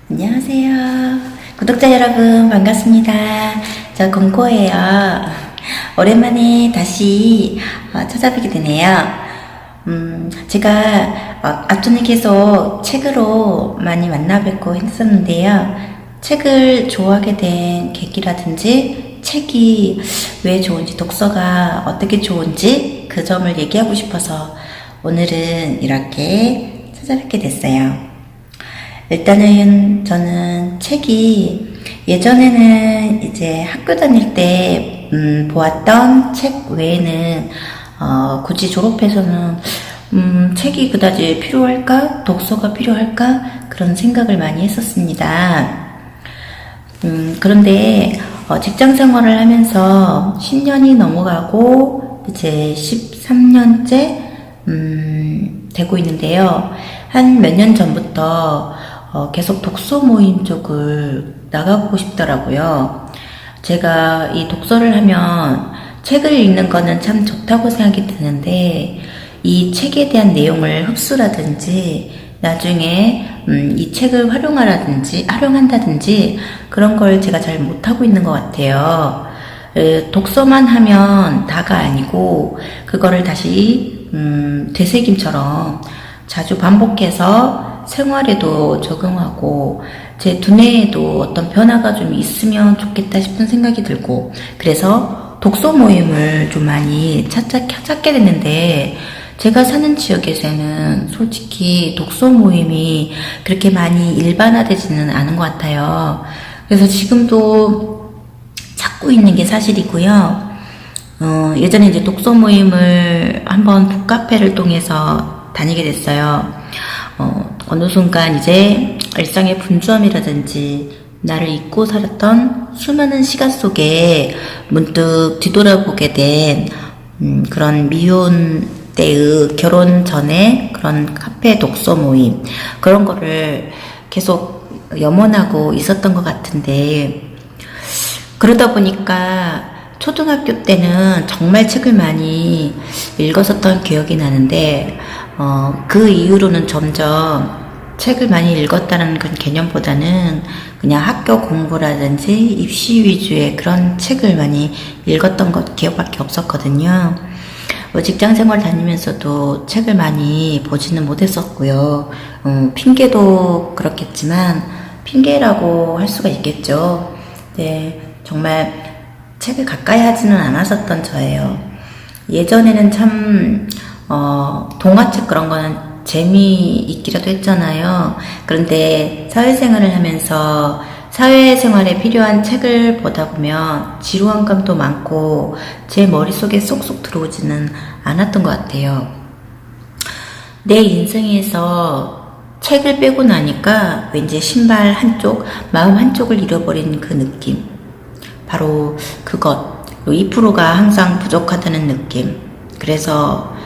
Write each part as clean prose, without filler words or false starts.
안녕하세요. 구독자 여러분 반갑습니다. 저 공코예요. 오랜만에 다시 찾아뵙게 되네요. 제가 앞전에 계속 책으로 많이 만나 뵙고 했었는데요. 책을 좋아하게 된 계기라든지 책이 왜 좋은지, 독서가 어떻게 좋은지 그 점을 얘기하고 싶어서 오늘은 이렇게 찾아뵙게 됐어요. 일단은 저는 책이 예전에는 이제 학교 다닐 때 보았던 책 외에는 굳이 졸업해서는 책이 그다지 필요할까? 독서가 필요할까? 그런 생각을 많이 했었습니다. 그런데 직장 생활을 하면서 10년이 넘어가고 이제 13년째 되고 있는데요. 한 몇 년 전부터 계속 독서 모임 쪽을 나가보고 싶더라고요. 제가 이 독서를 하면 책을 읽는 거는 참 좋다고 생각이 드는데 이 책에 대한 내용을 흡수라든지 나중에 이 책을 활용한다든지 그런 걸 제가 잘 못하고 있는 것 같아요. 독서만 하면 다가 아니고 그거를 다시 되새김처럼 자주 반복해서 생활에도 적용하고 제 두뇌에도 어떤 변화가 좀 있으면 좋겠다 싶은 생각이 들고, 그래서 독서 모임을 좀 많이 찾게 됐는데 제가 사는 지역에서는 솔직히 독서 모임이 그렇게 많이 일반화되지는 않은 것 같아요. 그래서 지금도 찾고 있는 게 사실이고요. 예전에 이제 독서 모임을 한번 북카페를 통해서 다니게 됐어요. 어느 순간 이제 일상의 분주함이라든지 나를 잊고 살았던 수많은 시간 속에 문득 뒤돌아보게 된 그런 미혼 때의 결혼 전에 그런 카페 독서 모임, 그런 거를 계속 염원하고 있었던 것 같은데, 그러다 보니까 초등학교 때는 정말 책을 많이 읽었었던 기억이 나는데 그 이후로는 점점 책을 많이 읽었다는 그런 개념보다는 그냥 학교 공부라든지 입시 위주의 그런 책을 많이 읽었던 기억밖에 없었거든요. 직장 생활 다니면서도 책을 많이 보지는 못했었고요. 핑계도 그렇겠지만 핑계라고 할 수가 있겠죠. 네, 정말 책을 가까이 하지는 않았었던 저예요. 예전에는 참 동화책 그런 거는 재미있기라도 했잖아요. 그런데 사회생활을 하면서 사회생활에 필요한 책을 보다 보면 지루한 감도 많고 제 머릿속에 쏙쏙 들어오지는 않았던 것 같아요. 내 인생에서 책을 빼고 나니까 왠지 신발 한쪽, 마음 한쪽을 잃어버린 그 느낌, 바로 그것, 2%가 항상 부족하다는 느낌. 그래서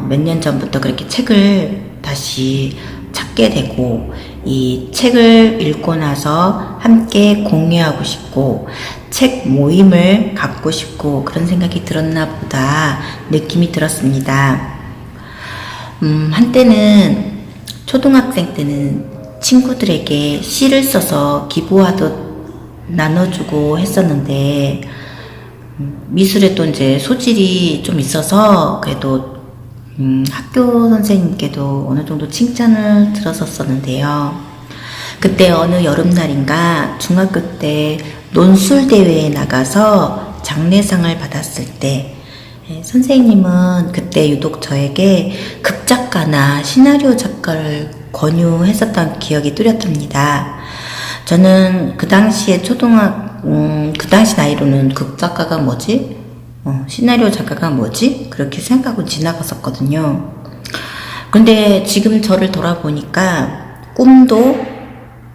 몇 년 전부터 그렇게 책을 다시 찾게 되고, 이 책을 읽고 나서 함께 공유하고 싶고 책 모임을 갖고 싶고 그런 생각이 들었나 보다 느낌이 들었습니다. 한때는 초등학생 때는 친구들에게 시를 써서 기부하듯 나눠주고 했었는데 미술에 또 이제 소질이 좀 있어서 그래도 학교 선생님께도 어느 정도 칭찬을 들었었는데요. 그때 어느 여름날인가 중학교 때 논술 대회에 나가서 장례상을 받았을 때 선생님은 그때 유독 저에게 극작가나 시나리오 작가를 권유했었던 기억이 뚜렷합니다. 저는 그 당시에 그 당시 나이로는 극작가가 뭐지? 시나리오 작가가 뭐지? 그렇게 생각하고 지나갔었거든요. 근데 지금 저를 돌아보니까 꿈도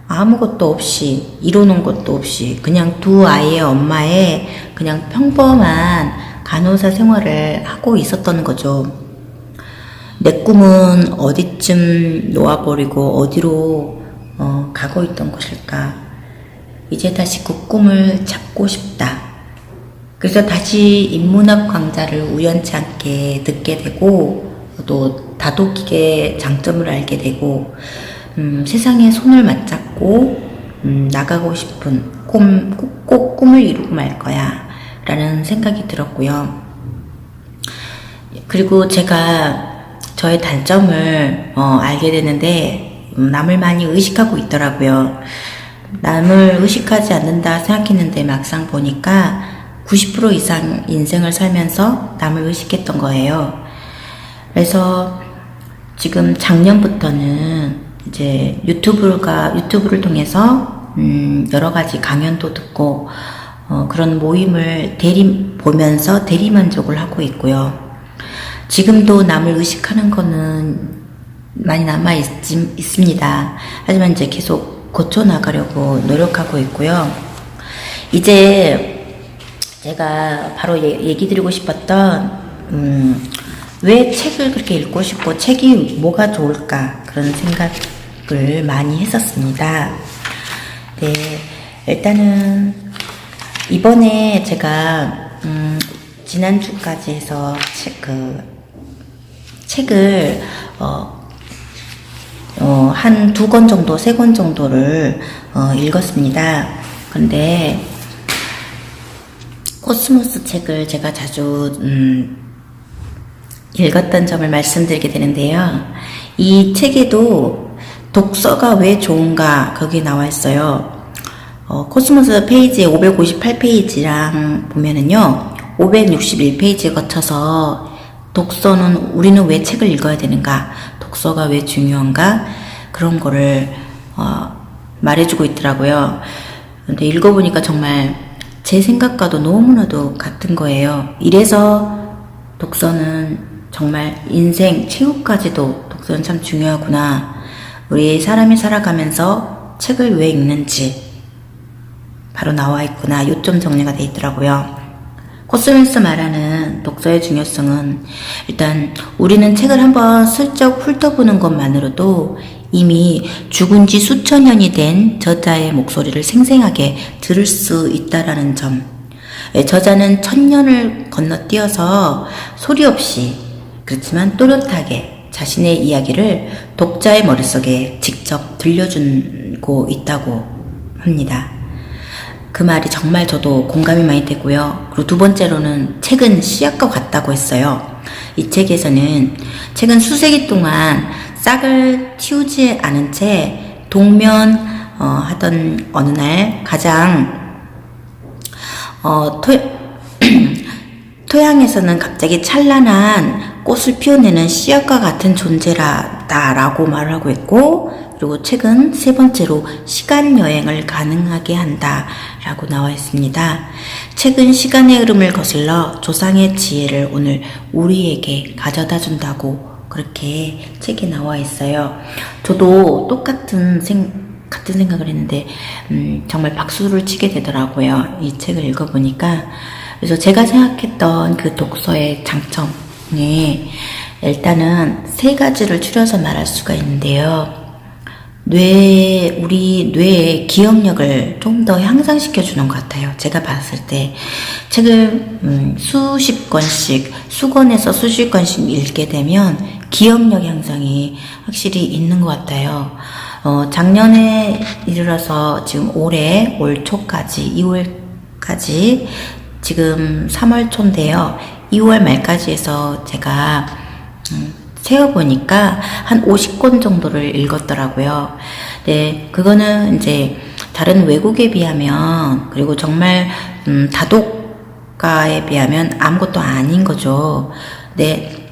아무것도 없이, 이루는 것도 없이 그냥 두 아이의 엄마의 그냥 평범한 간호사 생활을 하고 있었던 거죠. 내 꿈은 어디쯤 놓아버리고 어디로 가고 있던 것일까? 이제 다시 그 꿈을 잡고 싶다. 그래서 다시 인문학 강좌를 우연치 않게 듣게 되고 또 다독이게 장점을 알게 되고 세상에 손을 맞잡고 나가고 싶은 꼭 꿈을 이루고 말 거야 라는 생각이 들었고요. 그리고 제가 저의 단점을 알게 되는데 남을 많이 의식하고 있더라고요. 남을 의식하지 않는다 생각했는데 막상 보니까 90% 이상 인생을 살면서 남을 의식했던 거예요. 그래서 지금 작년부터는 이제 유튜브를 통해서 여러 가지 강연도 듣고 그런 모임을 보면서 대리만족을 하고 있고요. 지금도 남을 의식하는 거는 많이 남아 있습니다. 하지만 이제 계속 고쳐나가려고 노력하고 있고요. 이제 제가 바로 얘기 드리고 싶었던 왜 책을 그렇게 읽고 싶고 책이 뭐가 좋을까 그런 생각을 많이 했었습니다. 네, 일단은 이번에 제가 지난주까지 해서 책을 한 2권 정도, 3권 정도를 읽었습니다. 근데 코스모스 책을 제가 자주 읽었던 점을 말씀드리게 되는데요. 이 책에도 독서가 왜 좋은가 거기에 나와 있어요. 코스모스 페이지 558페이지랑 보면은요, 561페이지에 거쳐서 우리는 왜 책을 읽어야 되는가, 독서가 왜 중요한가, 그런 거를 말해주고 있더라고요. 근데 읽어보니까 정말 제 생각과도 너무나도 같은 거예요. 이래서 독서는 정말 인생 최후까지도 독서는 참 중요하구나. 우리 사람이 살아가면서 책을 왜 읽는지 바로 나와 있구나. 요점 정리가 돼 있더라고요. 코스모스 말하는 독서의 중요성은 일단 우리는 책을 한번 슬쩍 훑어보는 것만으로도 이미 죽은 지 수천 년이 된 저자의 목소리를 생생하게 들을 수 있다라는 점. 저자는 1000년을 건너뛰어서 소리 없이 그렇지만 또렷하게 자신의 이야기를 독자의 머릿속에 직접 들려주고 있다고 합니다. 그 말이 정말 저도 공감이 많이 되고요. 그리고 두 번째로는 책은 씨앗과 같다고 했어요. 이 책에서는 책은 수세기 동안 싹을 틔우지 않은 채 동면하던 어느 날 가장 토양에서는 갑자기 찬란한 꽃을 피워내는 씨앗과 같은 존재라고 말을 하고 있고, 그리고 책은 세 번째로 시간 여행을 가능하게 한다 라고 나와 있습니다. 책은 시간의 흐름을 거슬러 조상의 지혜를 오늘 우리에게 가져다 준다고 그렇게 책에 나와 있어요. 저도 똑같은 생각을 했는데 정말 박수를 치게 되더라고요. 이 책을 읽어보니까. 그래서 제가 생각했던 그 독서의 장점이 일단은 3가지를 추려서 말할 수가 있는데요. 우리 뇌의 기억력을 좀 더 향상시켜주는 것 같아요. 제가 봤을 때 책을 수십 권에서 수십 권씩 읽게 되면 기억력 향상이 확실히 있는 것 같아요. 작년에 이르러서 지금 올 초까지 2월까지 지금 3월 초인데요. 2월 말까지 해서 제가 세어보니까 한 50권 정도를 읽었더라고요. 네, 그거는 이제 다른 외국에 비하면, 그리고 정말 다독가에 비하면 아무것도 아닌 거죠. 네,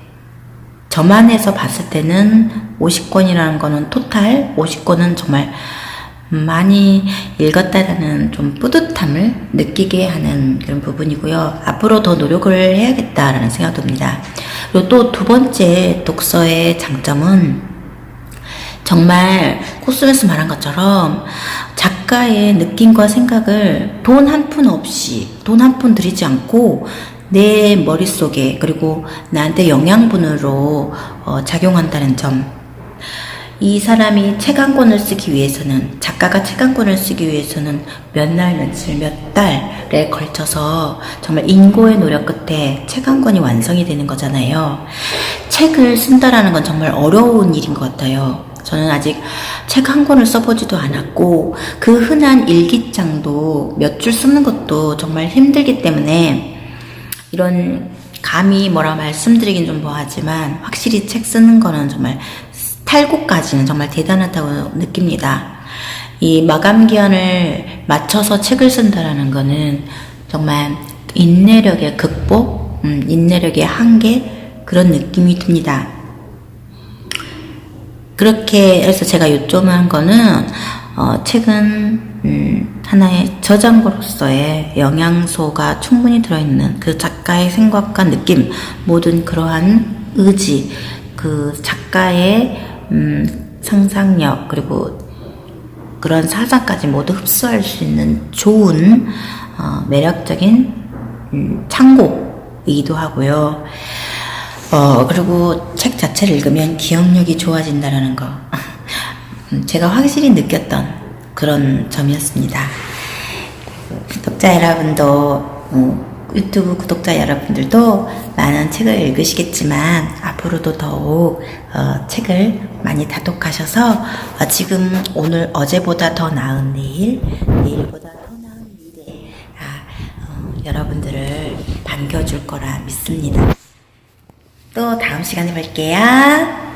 저만해서 봤을 때는 50권이라는 거는 토탈 50권은 정말 많이 읽었다라는 좀 뿌듯함을 느끼게 하는 그런 부분이고요. 앞으로 더 노력을 해야겠다라는 생각이 듭니다. 그리고 또 두 번째 독서의 장점은 정말 코스모스 말한 것처럼 작가의 느낌과 생각을 돈 한 푼 들이지 않고 내 머릿속에, 그리고 나한테 영양분으로 작용한다는 점. 이 사람이 책 한 권을 쓰기 위해서는, 작가가 책 한 권을 쓰기 위해서는 몇 날, 며칠, 몇 달에 걸쳐서 정말 인고의 노력 끝에 책 한 권이 완성이 되는 거잖아요. 책을 쓴다라는 건 정말 어려운 일인 것 같아요. 저는 아직 책 한 권을 써보지도 않았고 그 흔한 일기장도 몇 줄 쓰는 것도 정말 힘들기 때문에 이런 감히 뭐라 말씀드리긴 좀 뭐하지만 확실히 책 쓰는 거는 정말 탈고까지는 정말 대단하다고 느낍니다. 이 마감 기한을 맞춰서 책을 쓴다라는 거는 정말 인내력의 극복, 인내력의 한계 그런 느낌이 듭니다. 그렇게 해서 제가 요점한 거는 책은 하나의 저장고로서의 영양소가 충분히 들어있는 그 작가의 생각과 느낌, 모든 그러한 의지, 그 작가의 상상력 그리고 그런 사상까지 모두 흡수할 수 있는 좋은 매력적인 창고이기도 하고요. 그리고 책 자체를 읽으면 기억력이 좋아진다는 거 제가 확실히 느꼈던 그런 점이었습니다. 독자 여러분도 유튜브 구독자 여러분들도 많은 책을 읽으시겠지만 앞으로도 더욱 책을 많이 다독하셔서 지금 오늘 어제보다 더 나은 내일, 내일보다 더 나은 미래 여러분들을 반겨줄 거라 믿습니다. 또 다음 시간에 뵐게요.